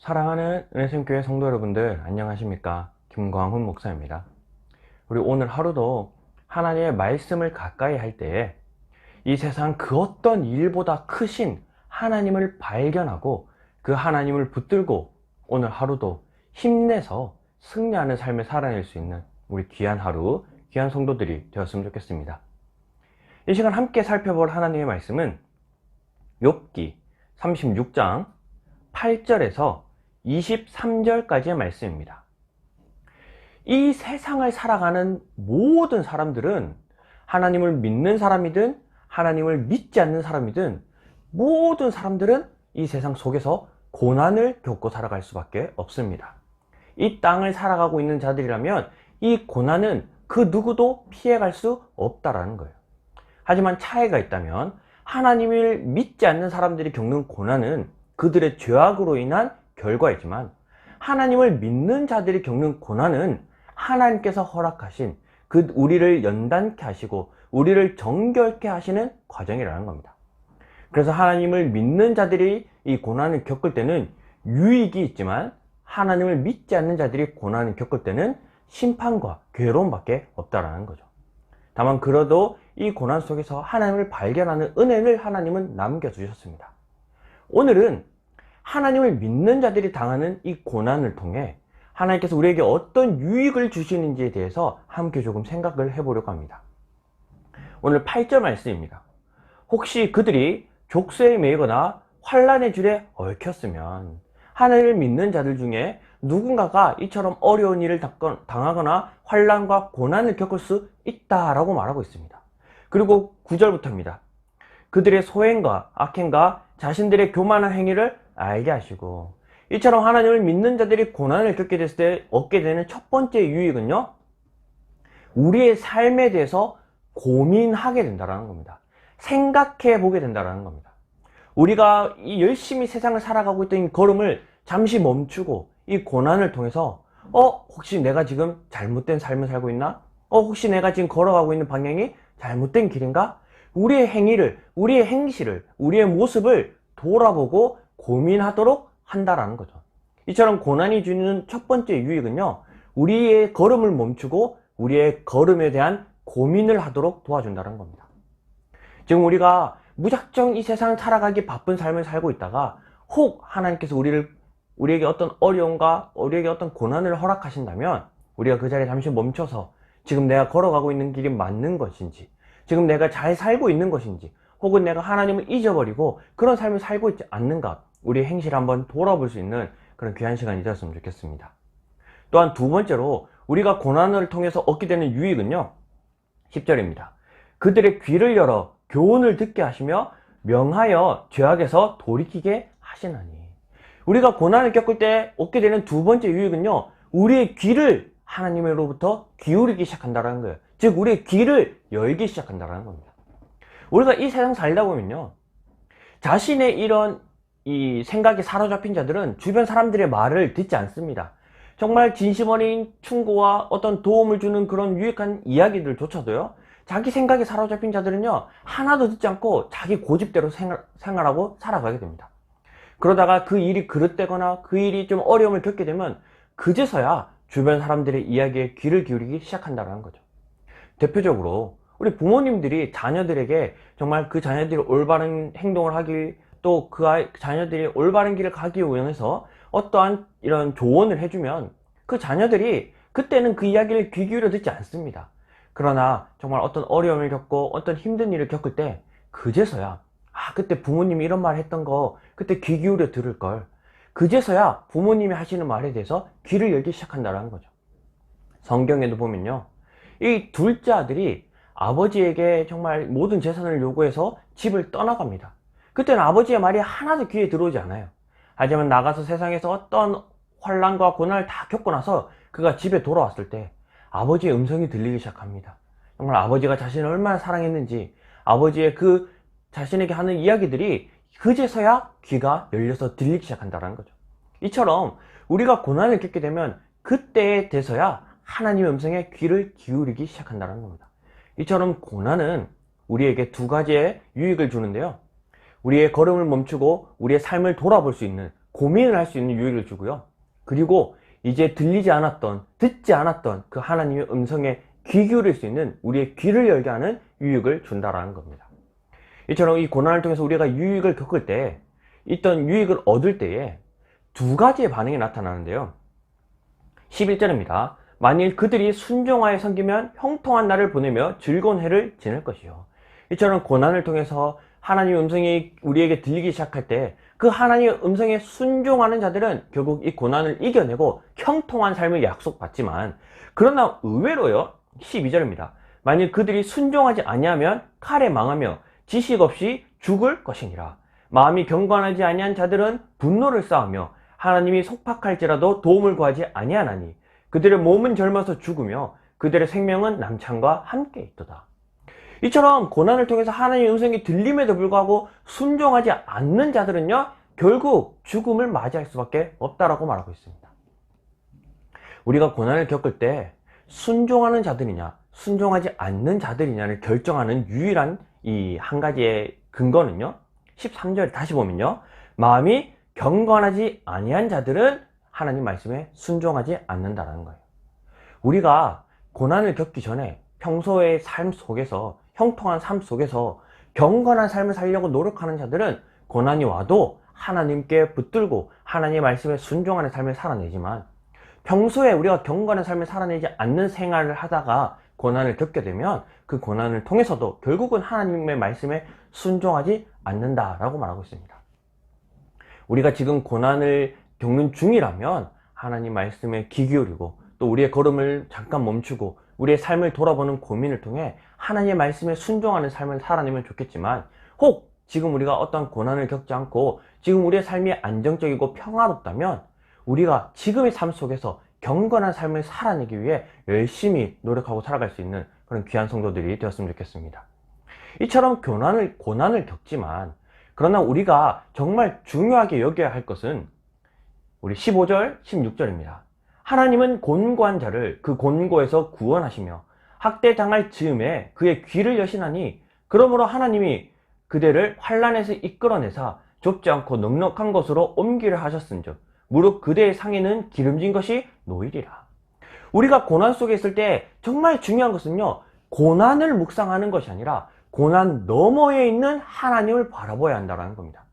사랑하는 은혜샘교회 성도 여러분들, 안녕하십니까? 김광훈 목사입니다. 우리 오늘 하루도 하나님의 말씀을 가까이 할 때에 이 세상 그 어떤 일보다 크신 하나님을 발견하고 그 하나님을 붙들고 오늘 하루도 힘내서 승리하는 삶을 살아낼 수 있는 우리 귀한 하루, 귀한 성도들이 되었으면 좋겠습니다. 이 시간 함께 살펴볼 하나님의 말씀은 욥기 36장 8절에서 23절까지의 말씀입니다. 이 세상을 살아가는 모든 사람들은 하나님을 믿는 사람이든 하나님을 믿지 않는 사람이든 모든 사람들은 이 세상 속에서 고난을 겪고 살아갈 수밖에 없습니다. 이 땅을 살아가고 있는 자들이라면 이 고난은 그 누구도 피해갈 수 없다라는 거예요. 하지만 차이가 있다면 하나님을 믿지 않는 사람들이 겪는 고난은 그들의 죄악으로 인한 결과이지만 하나님을 믿는 자들이 겪는 고난은 하나님께서 허락하신 그 우리를 연단케 하시고 우리를 정결케 하시는 과정이라는 겁니다. 그래서 하나님을 믿는 자들이 이 고난을 겪을 때는 유익이 있지만 하나님을 믿지 않는 자들이 고난을 겪을 때는 심판과 괴로움밖에 없다라는 거죠. 다만 그래도 이 고난 속에서 하나님을 발견하는 은혜를 하나님은 남겨주셨습니다. 오늘은 하나님을 믿는 자들이 당하는 이 고난을 통해 하나님께서 우리에게 어떤 유익을 주시는지에 대해서 함께 조금 생각을 해보려고 합니다. 오늘 8절 말씀입니다. 혹시 그들이 족쇄에 매이거나 환난의 줄에 얽혔으면 하나님을 믿는 자들 중에 누군가가 이처럼 어려운 일을 당하거나 환난과 고난을 겪을 수 있다라고 말하고 있습니다. 그리고 9절부터입니다. 그들의 소행과 악행과 자신들의 교만한 행위를 알게 하시고, 이처럼 하나님을 믿는 자들이 고난을 겪게 됐을 때 얻게 되는 첫 번째 유익은요, 우리의 삶에 대해서 고민하게 된다는 겁니다. 생각해 보게 된다는 겁니다. 우리가 이 열심히 세상을 살아가고 있던 이 걸음을 잠시 멈추고 이 고난을 통해서 혹시 내가 지금 잘못된 삶을 살고 있나? 혹시 내가 지금 걸어가고 있는 방향이 잘못된 길인가? 우리의 행위를, 우리의 행실을, 우리의 모습을 돌아보고 고민하도록 한다라는 거죠. 이처럼 고난이 주는 첫 번째 유익은요, 우리의 걸음을 멈추고 우리의 걸음에 대한 고민을 하도록 도와준다는 겁니다. 지금 우리가 무작정 이 세상 살아가기 바쁜 삶을 살고 있다가 혹 하나님께서 우리에게 어떤 어려움과 우리에게 어떤 고난을 허락하신다면 우리가 그 자리에 잠시 멈춰서 지금 내가 걸어가고 있는 길이 맞는 것인지, 지금 내가 잘 살고 있는 것인지, 혹은 내가 하나님을 잊어버리고 그런 삶을 살고 있지 않는가, 우리의 행실을 한번 돌아볼 수 있는 그런 귀한 시간이 되었으면 좋겠습니다. 또한 두 번째로 우리가 고난을 통해서 얻게 되는 유익은요, 10절입니다. 그들의 귀를 열어 교훈을 듣게 하시며 명하여 죄악에서 돌이키게 하시나니. 우리가 고난을 겪을 때 얻게 되는 두 번째 유익은요, 우리의 귀를 하나님으로부터 기울이기 시작한다는 거예요. 즉 우리의 귀를 열기 시작한다는 겁니다. 우리가 이 세상 살다 보면요, 자신의 이런 이 생각이 사로잡힌 자들은 주변 사람들의 말을 듣지 않습니다. 정말 진심 어린 충고와 어떤 도움을 주는 그런 유익한 이야기들조차도요, 자기 생각이 사로잡힌 자들은요, 하나도 듣지 않고 자기 고집대로 생활하고 살아가게 됩니다. 그러다가 그 일이 그릇되거나 그 일이 좀 어려움을 겪게 되면 그제서야 주변 사람들의 이야기에 귀를 기울이기 시작한다는 거죠. 대표적으로 우리 부모님들이 자녀들에게 정말 그 자녀들이 올바른 행동을 하기, 또 그 자녀들이 올바른 길을 가기 위해서 어떠한 이런 조언을 해주면 그 자녀들이 그때는 그 이야기를 귀 기울여 듣지 않습니다. 그러나 정말 어떤 어려움을 겪고 어떤 힘든 일을 겪을 때 그제서야 그때 부모님이 이런 말 했던 거 그때 귀 기울여 들을 걸, 그제서야 부모님이 하시는 말에 대해서 귀를 열기 시작한다는 거죠. 성경에도 보면요, 이 둘째 아들이 아버지에게 정말 모든 재산을 요구해서 집을 떠나갑니다. 그때는 아버지의 말이 하나도 귀에 들어오지 않아요. 하지만 나가서 세상에서 어떤 환난과 고난을 다 겪고 나서 그가 집에 돌아왔을 때 아버지의 음성이 들리기 시작합니다. 정말 아버지가 자신을 얼마나 사랑했는지, 아버지의 그 자신에게 하는 이야기들이 그제서야 귀가 열려서 들리기 시작한다는 거죠. 이처럼 우리가 고난을 겪게 되면 그때에 돼서야 하나님의 음성에 귀를 기울이기 시작한다는 겁니다. 이처럼 고난은 우리에게 두 가지의 유익을 주는데요, 우리의 걸음을 멈추고 우리의 삶을 돌아볼 수 있는 고민을 할 수 있는 유익을 주고요. 그리고 이제 들리지 않았던, 듣지 않았던 그 하나님의 음성에 귀 기울일 수 있는 우리의 귀를 열게 하는 유익을 준다라는 겁니다. 이처럼 이 고난을 통해서 우리가 유익을 겪을 때, 있던 유익을 얻을 때에 두 가지의 반응이 나타나는데요. 11절입니다. 만일 그들이 순종하여 섬기면 형통한 날을 보내며 즐거운 해를 지낼 것이요. 이처럼 고난을 통해서 하나님의 음성이 우리에게 들리기 시작할 때 그 하나님의 음성에 순종하는 자들은 결국 이 고난을 이겨내고 형통한 삶을 약속받지만, 그러나 의외로요, 12절입니다. 만일 그들이 순종하지 아니하면 칼에 망하며 지식 없이 죽을 것이니라. 마음이 경건하지 아니한 자들은 분노를 쌓으며 하나님이 속박할지라도 도움을 구하지 아니하나니 그들의 몸은 젊어서 죽으며 그들의 생명은 남창과 함께 있도다. 이처럼 고난을 통해서 하나님의 음성이 들림에도 불구하고 순종하지 않는 자들은요, 결국 죽음을 맞이할 수밖에 없다라고 말하고 있습니다. 우리가 고난을 겪을 때 순종하는 자들이냐 순종하지 않는 자들이냐를 결정하는 유일한 이 한 가지의 근거는요, 13절 다시 보면요, 마음이 경건하지 아니한 자들은 하나님 말씀에 순종하지 않는다라는 거예요. 우리가 고난을 겪기 전에 평소의 삶 속에서, 형통한 삶 속에서 경건한 삶을 살려고 노력하는 자들은 고난이 와도 하나님께 붙들고 하나님의 말씀에 순종하는 삶을 살아내지만, 평소에 우리가 경건한 삶을 살아내지 않는 생활을 하다가 고난을 겪게 되면 그 고난을 통해서도 결국은 하나님의 말씀에 순종하지 않는다라고 말하고 있습니다. 우리가 지금 고난을 겪는 중이라면 하나님 말씀에 귀 기울이고 또 우리의 걸음을 잠깐 멈추고 우리의 삶을 돌아보는 고민을 통해 하나님의 말씀에 순종하는 삶을 살아내면 좋겠지만, 혹 지금 우리가 어떤 고난을 겪지 않고 지금 우리의 삶이 안정적이고 평화롭다면 우리가 지금의 삶 속에서 경건한 삶을 살아내기 위해 열심히 노력하고 살아갈 수 있는 그런 귀한 성도들이 되었으면 좋겠습니다. 이처럼 고난을 겪지만, 그러나 우리가 정말 중요하게 여겨야 할 것은 우리 15절, 16절입니다. 하나님은 곤고한 자를 그 곤고에서 구원하시며 학대당할 즈음에 그의 귀를 여시나니, 그러므로 하나님이 그대를 환난에서 이끌어내사 좁지 않고 넉넉한 곳으로 옮기려 하셨은즉 무릇 그대의 상에는 기름진 것이 놓이리라. 우리가 고난 속에 있을 때 정말 중요한 것은요, 고난을 묵상하는 것이 아니라 고난 너머에 있는 하나님을 바라봐야 한다는 겁니다.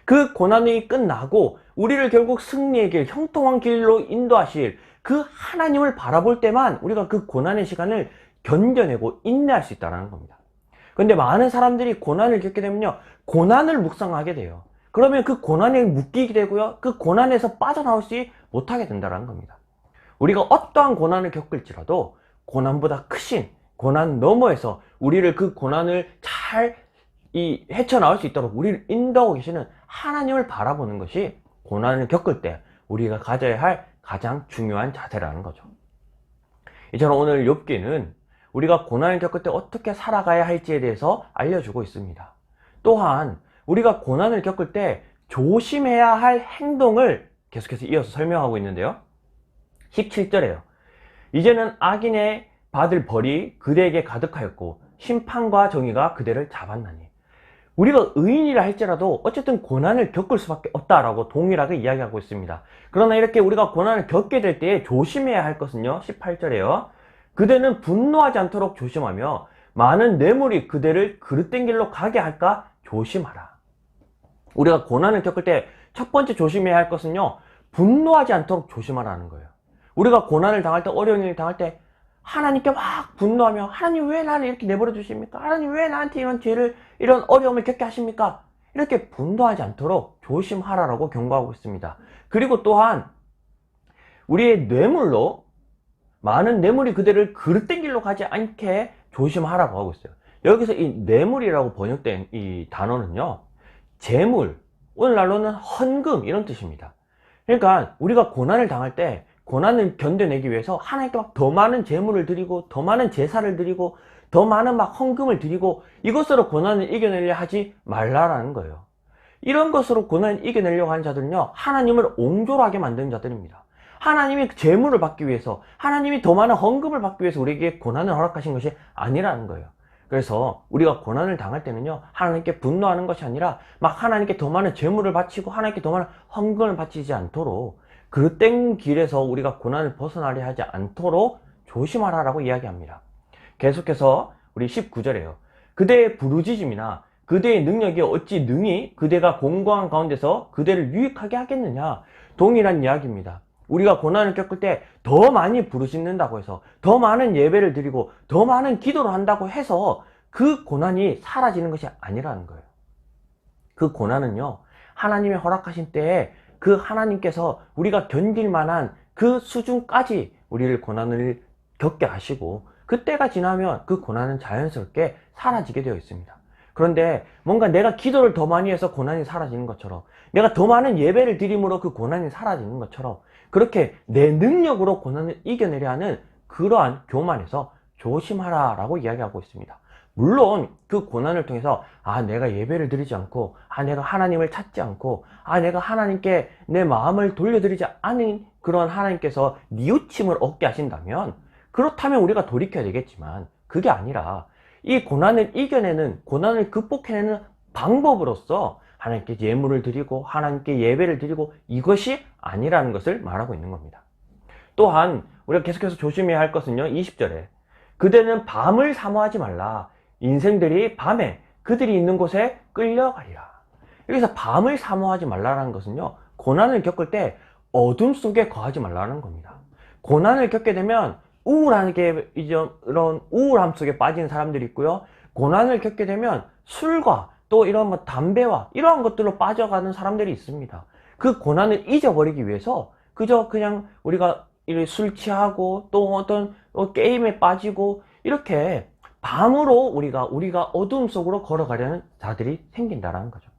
그 고난이 끝나고 우리를 결국 승리의 길, 형통한 길로 인도하실 그 하나님을 바라볼 때만 우리가 그 고난의 시간을 견뎌내고 인내할 수 있다는 겁니다. 그런데 많은 사람들이 고난을 겪게 되면요, 고난을 묵상하게 돼요. 그러면 그 고난에 묶이게 되고요, 그 고난에서 빠져나오지 못하게 된다는 겁니다. 우리가 어떠한 고난을 겪을지라도 고난보다 크신 고난 너머에서 우리를 그 고난을 잘 헤쳐나올 수 있도록 우리를 인도하고 계시는 하나님을 바라보는 것이 고난을 겪을 때 우리가 가져야 할 가장 중요한 자세라는 거죠. 이처럼 오늘 욥기는 우리가 고난을 겪을 때 어떻게 살아가야 할지에 대해서 알려주고 있습니다. 또한 우리가 고난을 겪을 때 조심해야 할 행동을 계속해서 이어서 설명하고 있는데요. 17절에요. 이제는 악인의 받을 벌이 그대에게 가득하였고 심판과 정의가 그대를 잡았나니. 우리가 의인이라 할지라도 어쨌든 고난을 겪을 수밖에 없다라고 동일하게 이야기하고 있습니다. 그러나 이렇게 우리가 고난을 겪게 될 때 조심해야 할 것은요, 18절에요. 그대는 분노하지 않도록 조심하며 많은 뇌물이 그대를 그릇된 길로 가게 할까 조심하라. 우리가 고난을 겪을 때 첫 번째 조심해야 할 것은요, 분노하지 않도록 조심하라는 거예요. 우리가 고난을 당할 때, 어려운 일을 당할 때 하나님께 막 분노하며, 하나님 왜 나를 이렇게 내버려 두십니까? 하나님 왜 나한테 이런 죄를, 이런 어려움을 겪게 하십니까? 이렇게 분노하지 않도록 조심하라라고 경고하고 있습니다. 그리고 또한 우리의 뇌물로 많은 뇌물이 그대를 그릇된 길로 가지 않게 조심하라고 하고 있어요. 여기서 이 뇌물이라고 번역된 이 단어는요, 재물, 오늘날로는 헌금 이런 뜻입니다. 그러니까 우리가 고난을 당할 때 고난을 견뎌내기 위해서 하나님께 막 더 많은 재물을 드리고 더 많은 제사를 드리고 더 많은 막 헌금을 드리고 이것으로 고난을 이겨내려 하지 말라라는 거예요. 이런 것으로 고난을 이겨내려고 하는 자들은요, 하나님을 옹졸하게 만드는 자들입니다. 하나님이 재물을 받기 위해서, 하나님이 더 많은 헌금을 받기 위해서 우리에게 고난을 허락하신 것이 아니라는 거예요. 그래서 우리가 고난을 당할 때는요, 하나님께 분노하는 것이 아니라 막 하나님께 더 많은 재물을 바치고 하나님께 더 많은 헌금을 바치지 않도록, 그릇된 길에서 우리가 고난을 벗어나려 하지 않도록 조심하라라고 이야기합니다. 계속해서 우리 19절에요. 그대의 부르짖음이나 그대의 능력이 어찌 능히 그대가 공고한 가운데서 그대를 유익하게 하겠느냐. 동일한 이야기입니다. 우리가 고난을 겪을 때 더 많이 부르짖는다고 해서, 더 많은 예배를 드리고 더 많은 기도를 한다고 해서 그 고난이 사라지는 것이 아니라는 거예요. 그 고난은요, 하나님의 허락하신 때에 그 하나님께서 우리가 견딜 만한 그 수준까지 우리를 고난을 겪게 하시고, 그때가 지나면 그 고난은 자연스럽게 사라지게 되어 있습니다. 그런데 뭔가 내가 기도를 더 많이 해서 고난이 사라지는 것처럼, 내가 더 많은 예배를 드림으로 그 고난이 사라지는 것처럼, 그렇게 내 능력으로 고난을 이겨내려 하는 그러한 교만에서 조심하라 라고 이야기하고 있습니다. 물론 그 고난을 통해서 내가 예배를 드리지 않고, 내가 하나님을 찾지 않고, 내가 하나님께 내 마음을 돌려드리지 않은 그런 하나님께서 뉘우침을 얻게 하신다면, 그렇다면 우리가 돌이켜야 되겠지만, 그게 아니라 이 고난을 이겨내는, 고난을 극복해내는 방법으로서 하나님께 예물을 드리고 하나님께 예배를 드리고, 이것이 아니라는 것을 말하고 있는 겁니다. 또한 우리가 계속해서 조심해야 할 것은요, 20절에 그대는 밤을 사모하지 말라. 인생들이 밤에 그들이 있는 곳에 끌려가리라. 여기서 밤을 사모하지 말라는 것은요, 고난을 겪을 때 어둠 속에 거하지 말라는 겁니다. 고난을 겪게 되면 우울하게, 이런 우울함 속에 빠지는 사람들이 있고요, 고난을 겪게 되면 술과 또 이런 담배와 이러한 것들로 빠져가는 사람들이 있습니다. 그 고난을 잊어버리기 위해서 그냥 우리가 술 취하고 또 어떤 게임에 빠지고, 이렇게 밤으로 우리가 어둠 속으로 걸어가려는 자들이 생긴다는 거죠.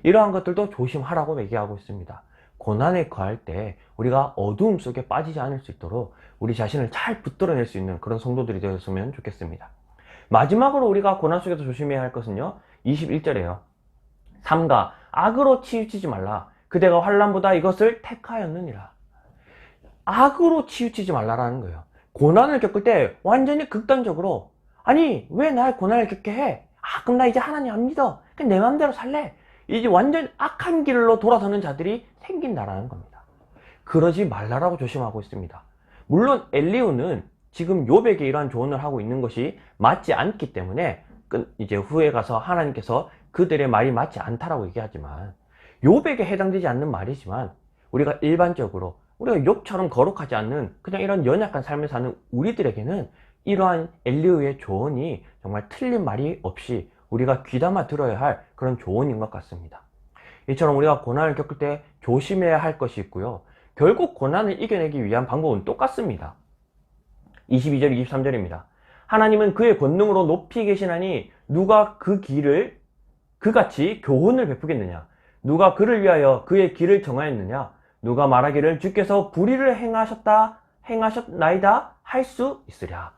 이러한 것들도 조심하라고 얘기하고 있습니다. 고난에 거할 때 우리가 어두움 속에 빠지지 않을 수 있도록 우리 자신을 잘 붙들어낼 수 있는 그런 성도들이 되었으면 좋겠습니다. 마지막으로 우리가 고난 속에서 조심해야 할 것은요, 21절에요. 삼가 악으로 치우치지 말라. 그대가 환난보다 이것을 택하였느니라. 악으로 치우치지 말라라는 거예요. 고난을 겪을 때 완전히 극단적으로, 왜 날 고난을 겪게 해? 그럼 나 이제 하나님 안 믿어. 그냥 내 마음대로 살래. 이제 완전 악한 길로 돌아서는 자들이 생긴다라는 겁니다. 그러지 말라라고 조심하고 있습니다. 물론 엘리후는 지금 욥에게 이러한 조언을 하고 있는 것이 맞지 않기 때문에 이제 후에 가서 하나님께서 그들의 말이 맞지 않다라고 얘기하지만, 욥에게 해당되지 않는 말이지만, 우리가 일반적으로 우리가 욥처럼 거룩하지 않는 그냥 이런 연약한 삶을 사는 우리들에게는 이러한 엘리후의 조언이 정말 틀린 말이 없이 우리가 귀담아 들어야 할 그런 조언인 것 같습니다. 이처럼 우리가 고난을 겪을 때 조심해야 할 것이 있고요, 결국 고난을 이겨내기 위한 방법은 똑같습니다. 22절 23절입니다. 하나님은 그의 권능으로 높이 계시나니 누가 그 길을 그같이 교훈을 베푸겠느냐. 누가 그를 위하여 그의 길을 정하였느냐. 누가 말하기를 주께서 불의를 행하셨나이다 할 수 있으랴.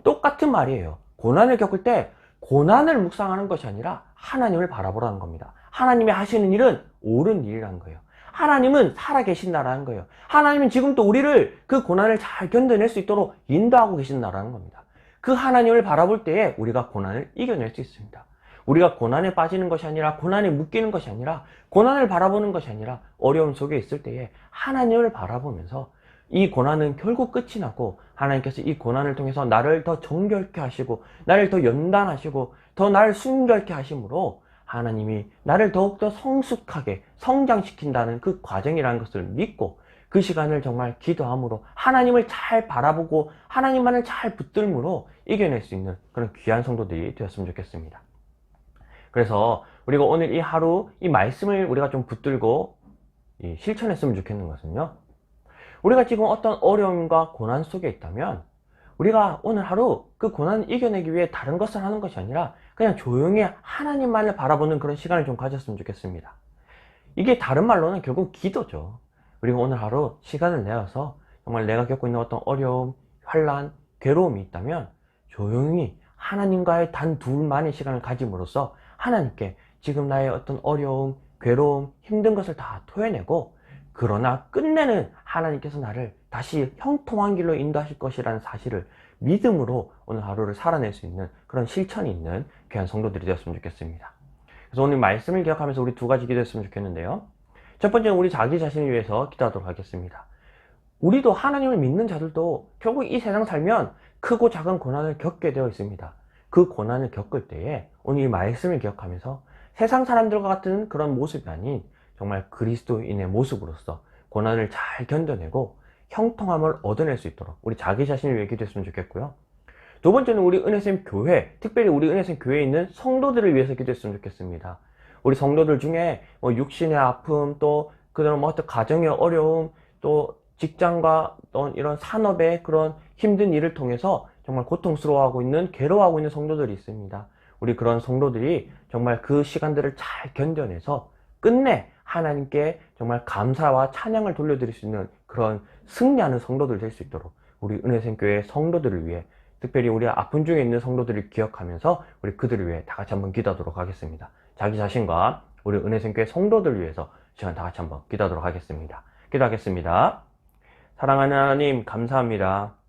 똑같은 말이에요. 고난을 겪을 때 고난을 묵상하는 것이 아니라 하나님을 바라보라는 겁니다. 하나님이 하시는 일은 옳은 일이라는 거예요. 하나님은 살아계신다라는 거예요. 하나님은 지금도 우리를 그 고난을 잘 견뎌낼 수 있도록 인도하고 계신다라는 겁니다. 그 하나님을 바라볼 때에 우리가 고난을 이겨낼 수 있습니다. 우리가 고난에 빠지는 것이 아니라, 고난에 묶이는 것이 아니라, 고난을 바라보는 것이 아니라, 어려움 속에 있을 때에 하나님을 바라보면서 이 고난은 결국 끝이 나고, 하나님께서 이 고난을 통해서 나를 더 정결케 하시고, 나를 더 연단하시고, 더 나를 순결케 하심으로 하나님이 나를 더욱더 성숙하게 성장시킨다는 그 과정이라는 것을 믿고, 그 시간을 정말 기도함으로 하나님을 잘 바라보고 하나님만을 잘 붙들므로 이겨낼 수 있는 그런 귀한 성도들이 되었으면 좋겠습니다. 그래서 우리가 오늘 이 하루 이 말씀을 우리가 좀 붙들고 실천했으면 좋겠는 것은요, 우리가 지금 어떤 어려움과 고난 속에 있다면 우리가 오늘 하루 그 고난을 이겨내기 위해 다른 것을 하는 것이 아니라 그냥 조용히 하나님만을 바라보는 그런 시간을 좀 가졌으면 좋겠습니다. 이게 다른 말로는 결국 기도죠. 우리가 오늘 하루 시간을 내어서 정말 내가 겪고 있는 어떤 어려움, 환난, 괴로움이 있다면 조용히 하나님과의 단 둘만의 시간을 가짐으로써 하나님께 지금 나의 어떤 어려움, 괴로움, 힘든 것을 다 토해내고, 그러나 끝내는 하나님께서 나를 다시 형통한 길로 인도하실 것이라는 사실을 믿음으로 오늘 하루를 살아낼 수 있는 그런 실천이 있는 귀한 성도들이 되었으면 좋겠습니다. 그래서 오늘 말씀을 기억하면서 우리 두 가지 기도했으면 좋겠는데요. 첫 번째는 우리 자기 자신을 위해서 기도하도록 하겠습니다. 우리도 하나님을 믿는 자들도 결국 이 세상 살면 크고 작은 고난을 겪게 되어 있습니다. 그 고난을 겪을 때에 오늘 이 말씀을 기억하면서 세상 사람들과 같은 그런 모습이 아닌 정말 그리스도인의 모습으로서 고난을 잘 견뎌내고 형통함을 얻어낼 수 있도록 우리 자기 자신을 위해 기도했으면 좋겠고요. 두 번째는 우리 은혜쌤 교회, 특별히 우리 은혜쌤 교회에 있는 성도들을 위해서 기도했으면 좋겠습니다. 우리 성도들 중에 육신의 아픔, 또 그다음 어떤 가정의 어려움, 또 직장과 또 이런 산업의 그런 힘든 일을 통해서 정말 고통스러워하고 있는, 괴로워하고 있는 성도들이 있습니다. 우리 그런 성도들이 정말 그 시간들을 잘 견뎌내서 끝내 하나님께 정말 감사와 찬양을 돌려드릴 수 있는 그런 승리하는 성도들 될 수 있도록 우리 은혜생 교회 성도들을 위해, 특별히 우리 아픈 중에 있는 성도들을 기억하면서 우리 그들을 위해 다 같이 한번 기도하도록 하겠습니다. 자기 자신과 우리 은혜생 교회 성도들을 위해서 시간 다 같이 한번 기도하도록 하겠습니다. 기도하겠습니다. 사랑하는 하나님, 감사합니다.